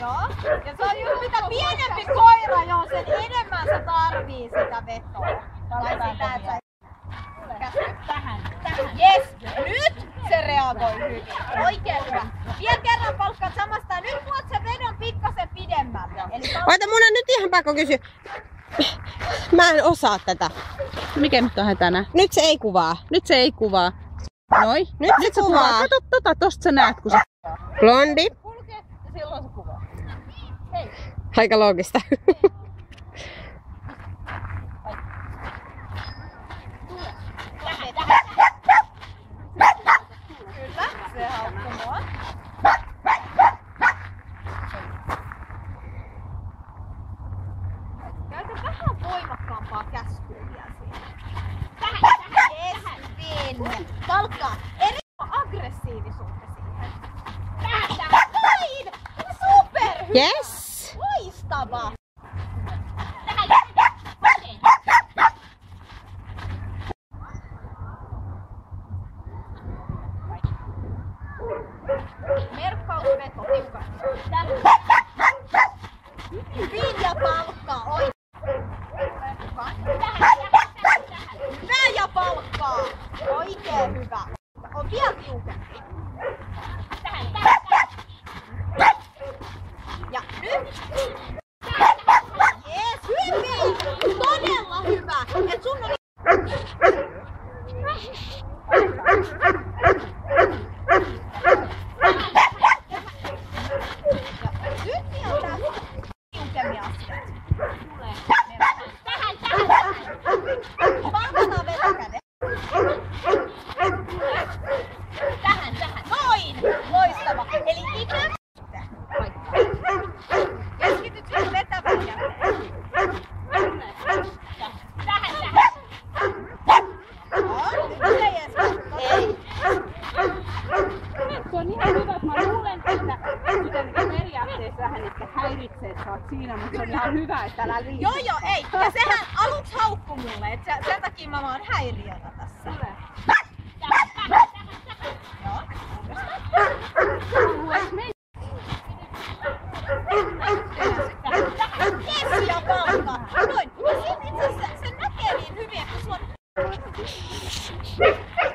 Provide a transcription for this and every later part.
Joo. Ja se on just mitä pienempi koira, joo, sen enemmän se tarvii sitä vetoa. Tai sitä, että tähän. Jes! Nyt se reagoi hyvin. Oikein hyvä. Vielä kerran palkkaat samasta ja nyt muot sen vedon pikkasen pidemmälle. Oita, mun on nyt ihan pakko kysyä. Mä en osaa tätä. Mikä nyt on hätänä? Nyt se ei kuvaa. Nyt se ei kuvaa. Noi. Nyt se kuvaa. Kato tosta sä näet kun se... Blondi. Kulkee ja silloin se kuvaa. Hei. Aika loogista. Kyllä, se haukkuu mua. Käytä vähän voimakkaampaa käskyä vielä siinä. Tähän. Yes, palkkaa. Eri aggressiivisuutta siihen. Tähän. Noin! Super! Yes! Loistavaa! Merkkausveto tiukasti. Hyvin ja palkkaa. Oi. Hyvä ja palkkaa. Oikein hyvä. On vielä tiukempi. Ja nyt. Jees, hyvin. Todella hyvä. Et sun oli... Nyt niin on tää tiukemmin asiat. Tähän. Palkataan vetokäden. Tähän. Noin! Loistava. Eli ikään. Keskityt nyt vetävän käteen. Tähän. Joo, nyt se jees. Ei. Se on ihan hyvä, että mä luulen, että periaatteessa vähän ehkä häiritsee, että sä oot siinä, mutta se on ihan hyvä, että älä liikaa. Joo, ei. Ja sehän aluksi haukkui mulle, että sen takia mä oon häiriönä tässä. Joo. Yes, ja palkka. Noin. Ja sit itse asiassa se näkee niin hyvin, että sulla on...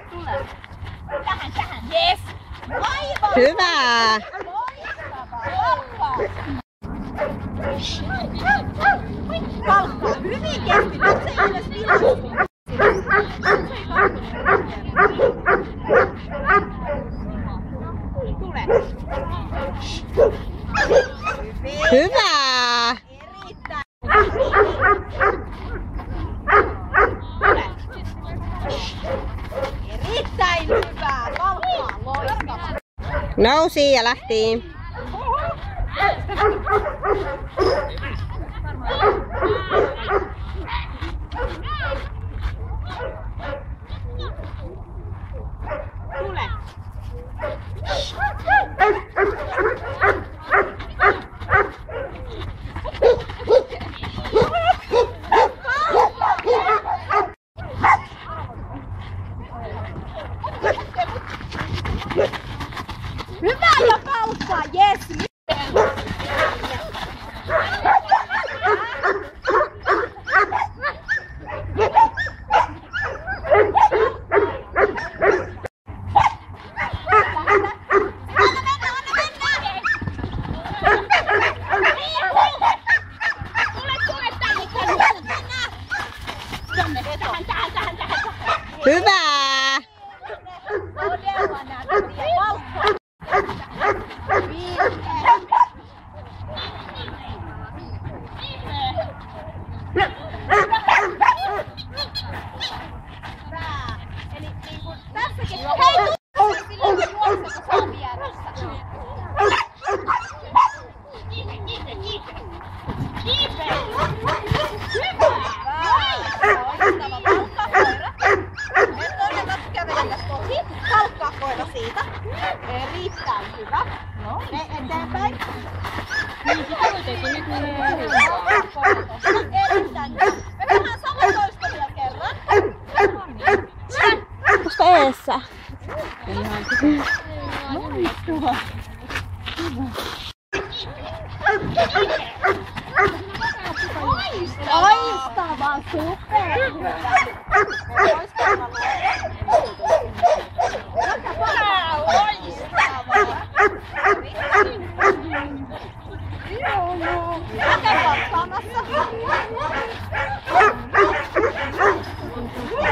Tule. Tähän. Yes. Aivan. Hyvä! Loistavaa. Palkkaa. Hyvin keskittyt. Se ei edes vilaustu. Tule. Hyvä! Erittäin. Erittäin hyvää. Palkkaa. Loistavaa. Nousi ja lähti. Tule. Hyvä ja palkkaa, jes! Hyvä! Todella näköisiä palkkaa. Eli niin kuin tässäkin. Hei, tuu silloin juokse, kun sä on vieressä. Loistava. Palkkaa koira. Nyt toinen katso kävelemään kotiin. Palkkaa koira siitä. Erittäin hyvä. No, eteenpäin. Niin, se nyt menee hyvin. Loistava. Loistava, super!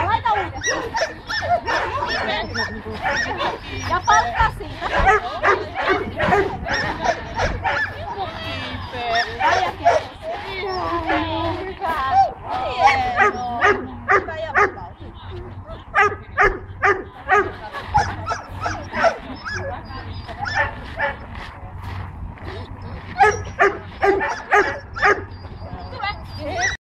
Laita uudestaan. Ja palkkaa siitä.